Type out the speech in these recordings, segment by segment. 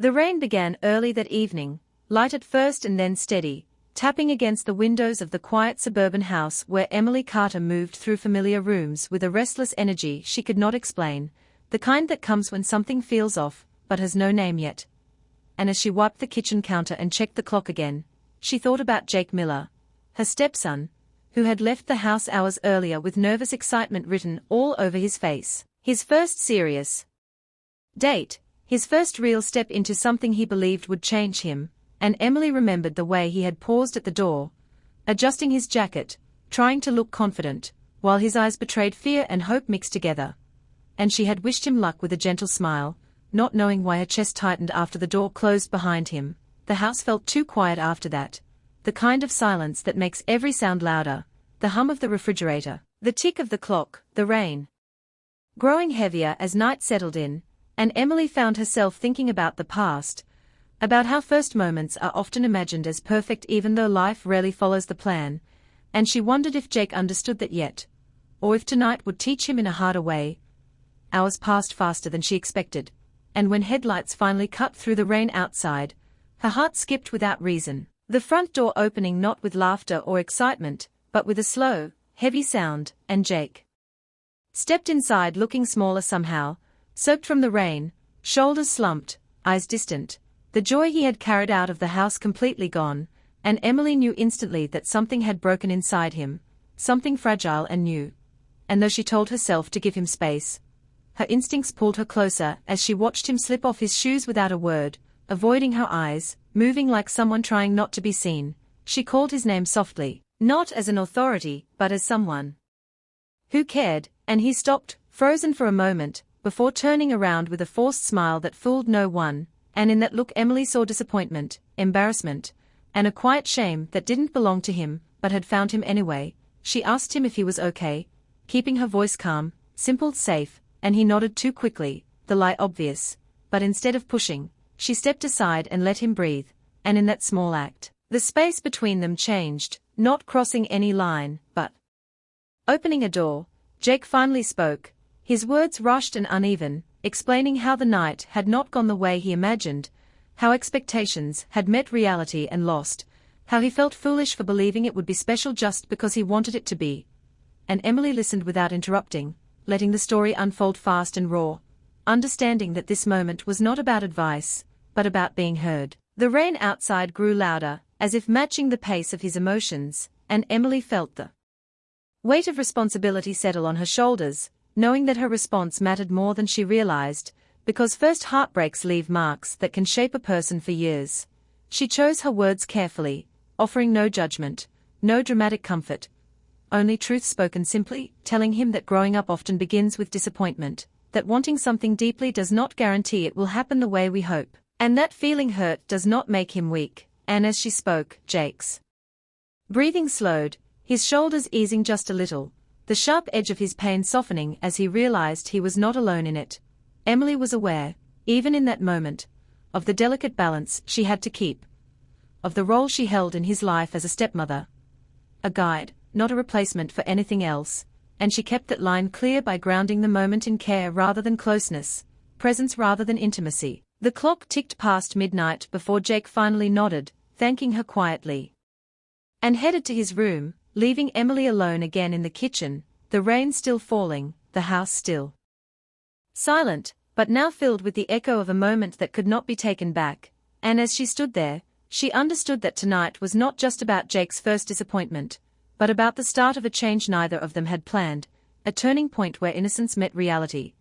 The rain began early that evening, light at first and then steady, tapping against the windows of the quiet suburban house where Emily Carter moved through familiar rooms with a restless energy she could not explain, the kind that comes when something feels off, but has no name yet. And as she wiped the kitchen counter and checked the clock again, she thought about Jake Miller, her stepson, who had left the house hours earlier with nervous excitement written all over his face. His first serious date, his first real step into something he believed would change him, and Emily remembered the way he had paused at the door, adjusting his jacket, trying to look confident, while his eyes betrayed fear and hope mixed together. And she had wished him luck with a gentle smile, not knowing why her chest tightened after the door closed behind him. The house felt too quiet after that, the kind of silence that makes every sound louder, the hum of the refrigerator, the tick of the clock, the rain growing heavier as night settled in, and Emily found herself thinking about the past, about how first moments are often imagined as perfect even though life rarely follows the plan, and she wondered if Jake understood that yet, or if tonight would teach him in a harder way. Hours passed faster than she expected, and when headlights finally cut through the rain outside, her heart skipped without reason, the front door opening not with laughter or excitement, but with a slow, heavy sound, and Jake stepped inside looking smaller somehow, soaked from the rain, shoulders slumped, eyes distant, the joy he had carried out of the house completely gone, and Emily knew instantly that something had broken inside him, something fragile and new. And though she told herself to give him space, her instincts pulled her closer as she watched him slip off his shoes without a word, avoiding her eyes, moving like someone trying not to be seen. She called his name softly, not as an authority, but as someone who cared, and he stopped, frozen for a moment, before turning around with a forced smile that fooled no one, and in that look Emily saw disappointment, embarrassment, and a quiet shame that didn't belong to him, but had found him anyway. She asked him if he was okay, keeping her voice calm, simple, safe, and he nodded too quickly, the lie obvious, but instead of pushing, she stepped aside and let him breathe, and in that small act, the space between them changed, not crossing any line, but opening a door. Jake finally spoke, his words rushed and uneven, explaining how the night had not gone the way he imagined, how expectations had met reality and lost, how he felt foolish for believing it would be special just because he wanted it to be. And Emily listened without interrupting, letting the story unfold fast and raw, understanding that this moment was not about advice, but about being heard. The rain outside grew louder, as if matching the pace of his emotions, and Emily felt the weight of responsibility settle on her shoulders, knowing that her response mattered more than she realized, because first heartbreaks leave marks that can shape a person for years. She chose her words carefully, offering no judgment, no dramatic comfort, only truth spoken simply, telling him that growing up often begins with disappointment, that wanting something deeply does not guarantee it will happen the way we hope, and that feeling hurt does not make him weak. And as she spoke, Jake's breathing slowed, his shoulders easing just a little, the sharp edge of his pain softening as he realized he was not alone in it. Emily was aware, even in that moment, of the delicate balance she had to keep, of the role she held in his life as a stepmother, a guide, not a replacement for anything else, and she kept that line clear by grounding the moment in care rather than closeness, presence rather than intimacy. The clock ticked past midnight before Jake finally nodded, thanking her quietly, and headed to his room, leaving Emily alone again in the kitchen, the rain still falling, the house still silent, but now filled with the echo of a moment that could not be taken back. And as she stood there, she understood that tonight was not just about Jake's first disappointment, but about the start of a change neither of them had planned, a turning point where innocence met reality,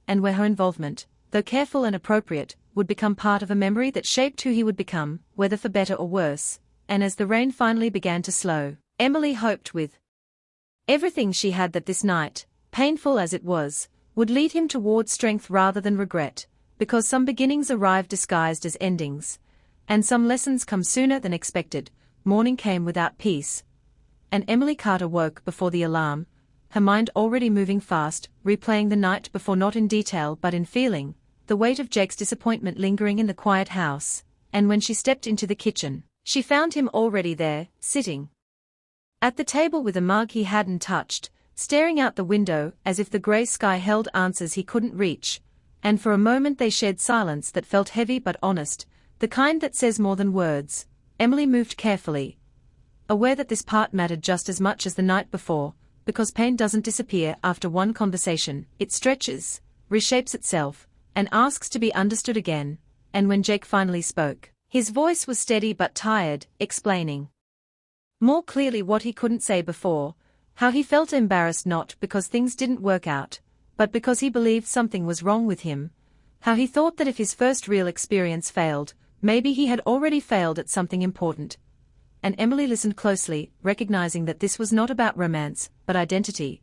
and where her involvement, though careful and appropriate, would become part of a memory that shaped who he would become, whether for better or worse. And as the rain finally began to slow, Emily hoped with everything she had that this night, painful as it was, would lead him toward strength rather than regret, because some beginnings arrive disguised as endings, and some lessons come sooner than expected. Morning came without peace, and Emily Carter woke before the alarm, her mind already moving fast, replaying the night before not in detail but in feeling, the weight of Jake's disappointment lingering in the quiet house. And when she stepped into the kitchen, she found him already there, sitting at the table with a mug he hadn't touched, staring out the window as if the grey sky held answers he couldn't reach, and for a moment they shared silence that felt heavy but honest, the kind that says more than words. Emily moved carefully, aware that this part mattered just as much as the night before, because pain doesn't disappear after one conversation, it stretches, reshapes itself, and asks to be understood again. And when Jake finally spoke, his voice was steady but tired, explaining more clearly what he couldn't say before, how he felt embarrassed not because things didn't work out, but because he believed something was wrong with him, how he thought that if his first real experience failed, maybe he had already failed at something important. And Emily listened closely, recognizing that this was not about romance, but identity.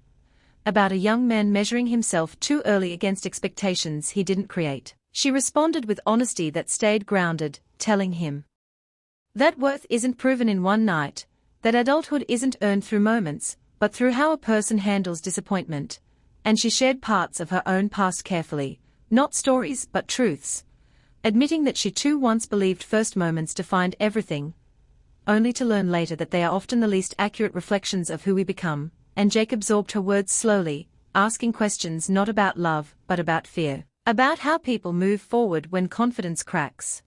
About a young man measuring himself too early against expectations he didn't create. She responded with honesty that stayed grounded, telling him that worth isn't proven in one night, that adulthood isn't earned through moments, but through how a person handles disappointment. And she shared parts of her own past carefully, not stories but truths, admitting that she too once believed first moments defined everything, only to learn later that they are often the least accurate reflections of who we become. And Jake absorbed her words slowly, asking questions not about love but about fear, about how people move forward when confidence cracks.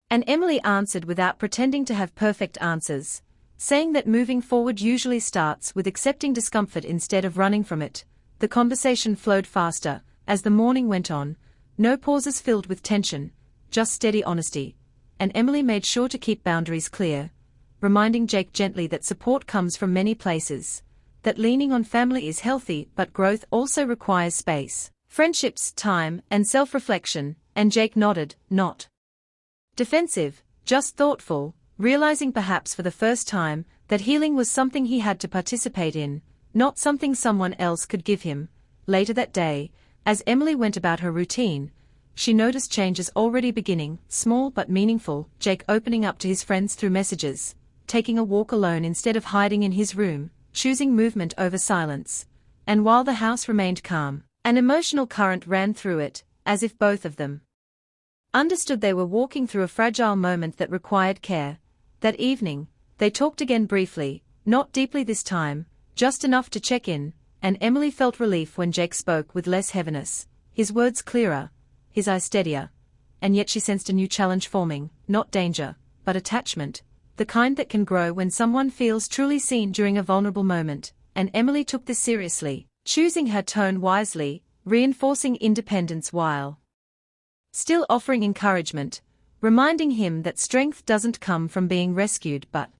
And Emily answered without pretending to have perfect answers, saying that moving forward usually starts with accepting discomfort instead of running from it. The conversation flowed faster, as the morning went on, no pauses filled with tension, just steady honesty. And Emily made sure to keep boundaries clear, reminding Jake gently that support comes from many places, that leaning on family is healthy but growth also requires space, friendships, time, and self-reflection. And Jake nodded, not defensive, just thoughtful, realizing perhaps for the first time that healing was something he had to participate in, not something someone else could give him. Later that day, as Emily went about her routine, she noticed changes already beginning, small but meaningful. Jake opening up to his friends through messages, taking a walk alone instead of hiding in his room, choosing movement over silence. And while the house remained calm, an emotional current ran through it, as if both of them understood they were walking through a fragile moment that required care. That evening, they talked again briefly, not deeply this time, just enough to check in, and Emily felt relief when Jake spoke with less heaviness, his words clearer, his eyes steadier. And yet she sensed a new challenge forming, not danger, but attachment, the kind that can grow when someone feels truly seen during a vulnerable moment. And Emily took this seriously, choosing her tone wisely, reinforcing independence while still offering encouragement, reminding him that strength doesn't come from being rescued but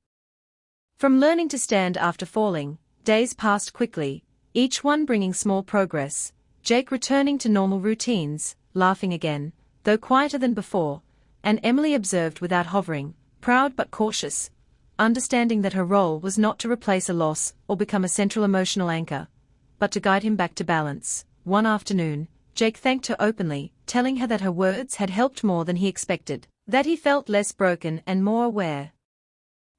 from learning to stand after falling. Days passed quickly, each one bringing small progress, Jake returning to normal routines, laughing again, though quieter than before, and Emily observed without hovering, proud but cautious, understanding that her role was not to replace a loss or become a central emotional anchor, but to guide him back to balance. One afternoon, Jake thanked her openly, telling her that her words had helped more than he expected, that he felt less broken and more aware.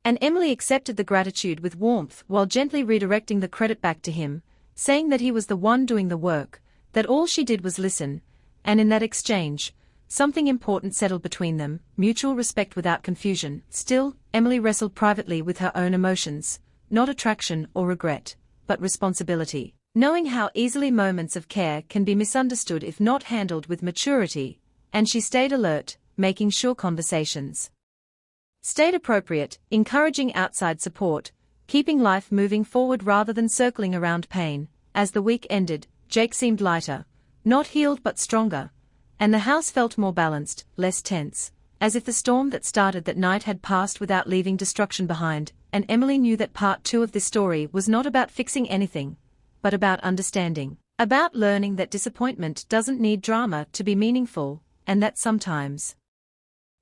And Emily accepted the gratitude with warmth while gently redirecting the credit back to him, saying that he was the one doing the work, that all she did was listen. And in that exchange, something important settled between them, mutual respect without confusion. Still, Emily wrestled privately with her own emotions, not attraction or regret, but responsibility, knowing how easily moments of care can be misunderstood if not handled with maturity. And she stayed alert, making sure conversations stayed appropriate, encouraging outside support, keeping life moving forward rather than circling around pain. As the week ended, Jake seemed lighter, not healed but stronger, and the house felt more balanced, less tense, as if the storm that started that night had passed without leaving destruction behind. And Emily knew that part 2 of this story was not about fixing anything, but about understanding, about learning that disappointment doesn't need drama to be meaningful, and that sometimes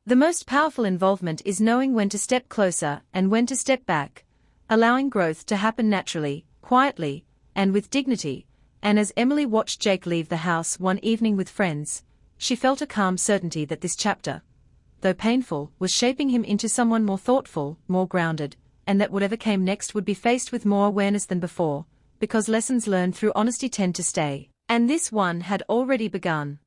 the most powerful involvement is knowing when to step closer and when to step back, allowing growth to happen naturally, quietly, and with dignity. And as Emily watched Jake leave the house one evening with friends, she felt a calm certainty that this chapter, though painful, was shaping him into someone more thoughtful, more grounded, and that whatever came next would be faced with more awareness than before, because lessons learned through honesty tend to stay. And this one had already begun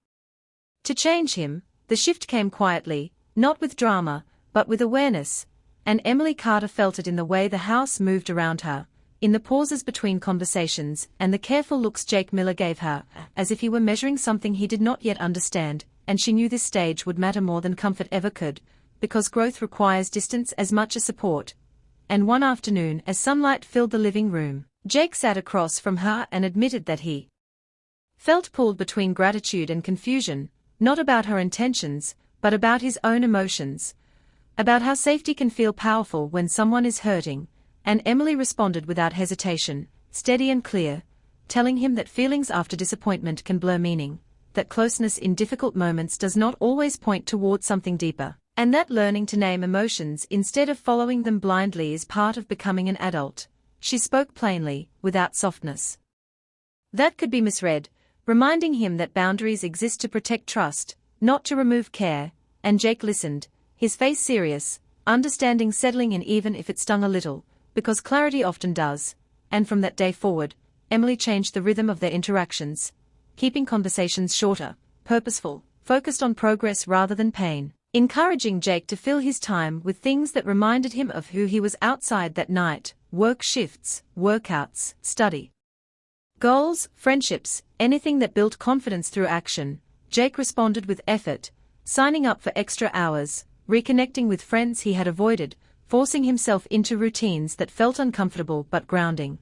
to change him. The shift came quietly, not with drama, but with awareness, and Emily Carter felt it in the way the house moved around her, in the pauses between conversations and the careful looks Jake Miller gave her, as if he were measuring something he did not yet understand, and she knew this stage would matter more than comfort ever could, because growth requires distance as much as support. And one afternoon, as sunlight filled the living room, Jake sat across from her and admitted that he felt pulled between gratitude and confusion, not about her intentions, but about his own emotions, about how safety can feel powerful when someone is hurting, and Emily responded without hesitation, steady and clear, telling him that feelings after disappointment can blur meaning, that closeness in difficult moments does not always point towards something deeper, and that learning to name emotions instead of following them blindly is part of becoming an adult. She spoke plainly, without softness. That could be misread, reminding him that boundaries exist to protect trust, not to remove care, and Jake listened, his face serious, understanding settling in even if it stung a little, because clarity often does, and from that day forward, Emily changed the rhythm of their interactions, keeping conversations shorter, purposeful, focused on progress rather than pain, encouraging Jake to fill his time with things that reminded him of who he was outside that night: work shifts, workouts, study, goals, friendships, anything that built confidence through action. Jake responded with effort, signing up for extra hours, reconnecting with friends he had avoided, forcing himself into routines that felt uncomfortable but grounding.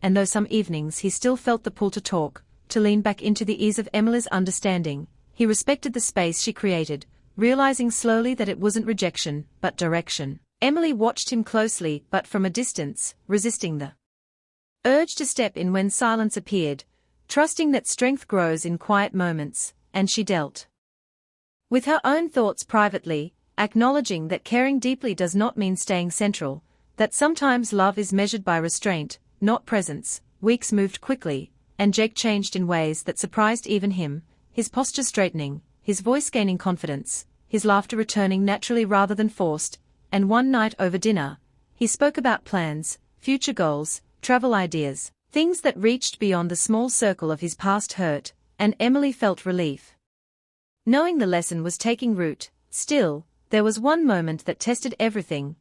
And though some evenings he still felt the pull to talk, to lean back into the ease of Emily's understanding, he respected the space she created, realizing slowly that it wasn't rejection, but direction. Emily watched him closely but from a distance, resisting the urge to step in when silence appeared, trusting that strength grows in quiet moments, and she dealt with her own thoughts privately, acknowledging that caring deeply does not mean staying central, that sometimes love is measured by restraint, not presence. Weeks moved quickly, and Jake changed in ways that surprised even him, his posture straightening, his voice gaining confidence, his laughter returning naturally rather than forced, and one night over dinner, he spoke about plans, future goals, travel ideas, things that reached beyond the small circle of his past hurt, and Emily felt relief, knowing the lesson was taking root. Still, there was one moment that tested everything.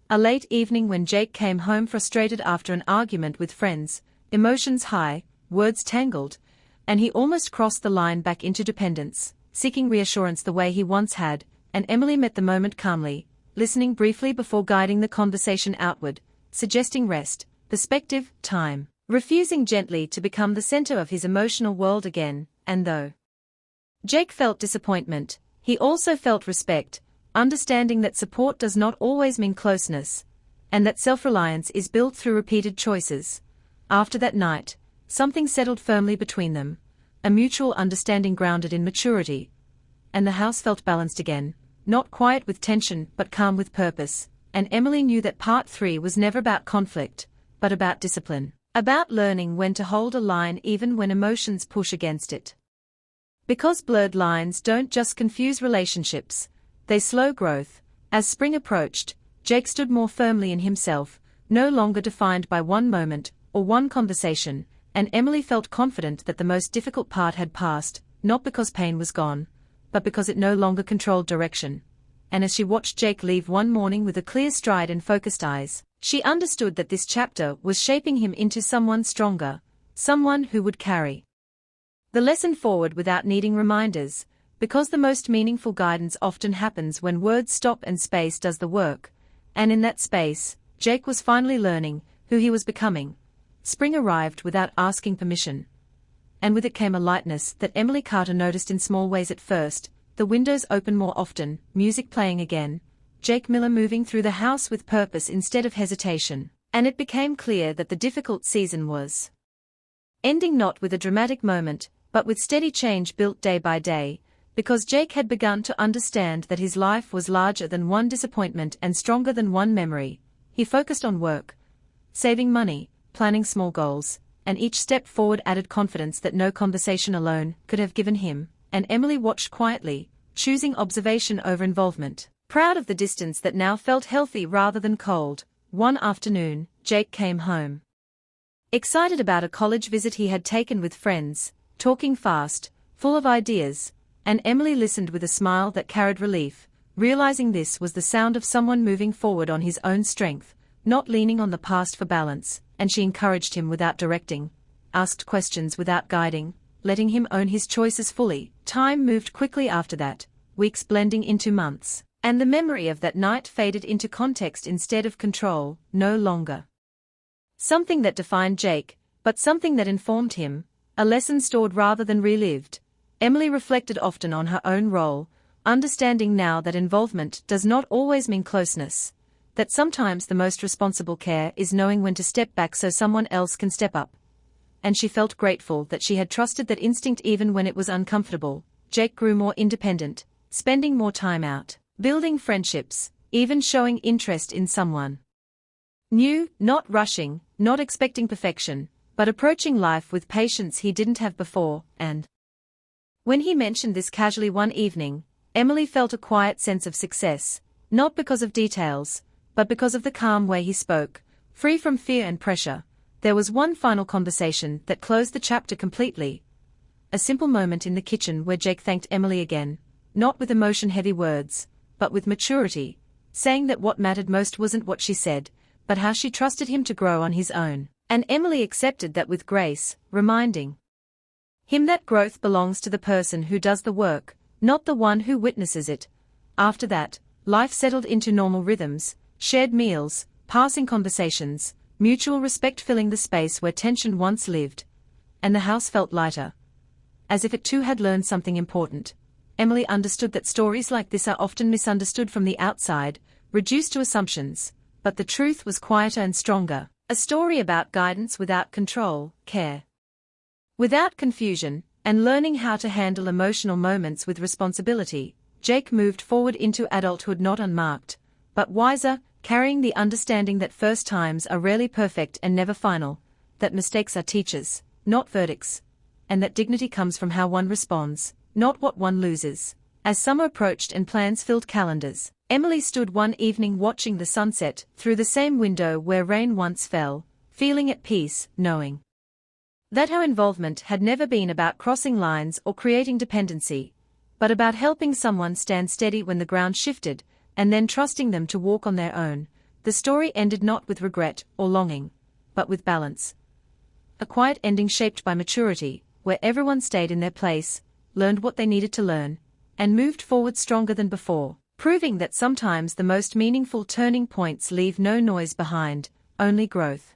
A late evening when Jake came home frustrated after an argument with friends, emotions high, words tangled, and he almost crossed the line back into dependence, seeking reassurance the way he once had, and Emily met the moment calmly, listening briefly before guiding the conversation outward, suggesting rest, perspective, time, refusing gently to become the center of his emotional world again. And though Jake felt disappointment, he also felt respect, understanding that support does not always mean closeness, and that self-reliance is built through repeated choices. After that night, something settled firmly between them, a mutual understanding grounded in maturity, and the house felt balanced again, not quiet with tension but calm with purpose, and Emily knew that part 3 was never about conflict, but about discipline, about learning when to hold a line even when emotions push against it. Because blurred lines don't just confuse relationships, they slow growth. As spring approached, Jake stood more firmly in himself, no longer defined by one moment or one conversation, and Emily felt confident that the most difficult part had passed, not because pain was gone, but because it no longer controlled direction. And as she watched Jake leave one morning with a clear stride and focused eyes, she understood that this chapter was shaping him into someone stronger, someone who would carry the lesson forward without needing reminders, because the most meaningful guidance often happens when words stop and space does the work. And in that space, Jake was finally learning who he was becoming. Spring arrived without asking permission, and with it came a lightness that Emily Carter noticed in small ways at first: the windows open more often, music playing again, Jake Miller moving through the house with purpose instead of hesitation, and it became clear that the difficult season was ending not with a dramatic moment, but with steady change built day by day, because Jake had begun to understand that his life was larger than one disappointment and stronger than one memory. He focused on work, saving money, planning small goals, and each step forward added confidence that no conversation alone could have given him, and Emily watched quietly, choosing observation over involvement, proud of the distance that now felt healthy rather than cold. One afternoon, Jake came home, excited about a college visit he had taken with friends, talking fast, full of ideas, and Emily listened with a smile that carried relief, realizing this was the sound of someone moving forward on his own strength, not leaning on the past for balance. and she encouraged him without directing, asked questions without guiding, letting him own his choices fully. Time moved quickly after that, weeks blending into months, and the memory of that night faded into context instead of control, no longer something that defined Jake, but something that informed him, a lesson stored rather than relived. Emily reflected often on her own role, understanding now that involvement does not always mean closeness, that sometimes the most responsible care is knowing when to step back so someone else can step up. And she felt grateful that she had trusted that instinct even when it was uncomfortable. Jake grew more independent, spending more time out, building friendships, even showing interest in someone new, not rushing, not expecting perfection, but approaching life with patience he didn't have before. And when he mentioned this casually one evening, Emily felt a quiet sense of success, not because of details, but because of the calm way he spoke, free from fear and pressure. There was one final conversation that closed the chapter completely. A simple moment in the kitchen where Jake thanked Emily again, not with emotion-heavy words, but with maturity, saying that what mattered most wasn't what she said, but how she trusted him to grow on his own. And Emily accepted that with grace, reminding him that growth belongs to the person who does the work, not the one who witnesses it. After that, life settled into normal rhythms, shared meals, passing conversations, mutual respect filling the space where tension once lived. And the house felt lighter, as if it too had learned something important. Emily understood that stories like this are often misunderstood from the outside, reduced to assumptions, but the truth was quieter and stronger. A story about guidance without control, care without confusion, and learning how to handle emotional moments with responsibility. Jake moved forward into adulthood not unmarked, but wiser, carrying the understanding that first times are rarely perfect and never final, that mistakes are teachers, not verdicts, and that dignity comes from how one responds, not what one loses. As summer approached and plans filled calendars, Emily stood one evening watching the sunset through the same window where rain once fell, feeling at peace, knowing that her involvement had never been about crossing lines or creating dependency, but about helping someone stand steady when the ground shifted, and then trusting them to walk on their own. The story ended not with regret or longing, but with balance. A quiet ending shaped by maturity, where everyone stayed in their place, learned what they needed to learn, and moved forward stronger than before, proving that sometimes the most meaningful turning points leave no noise behind, only growth.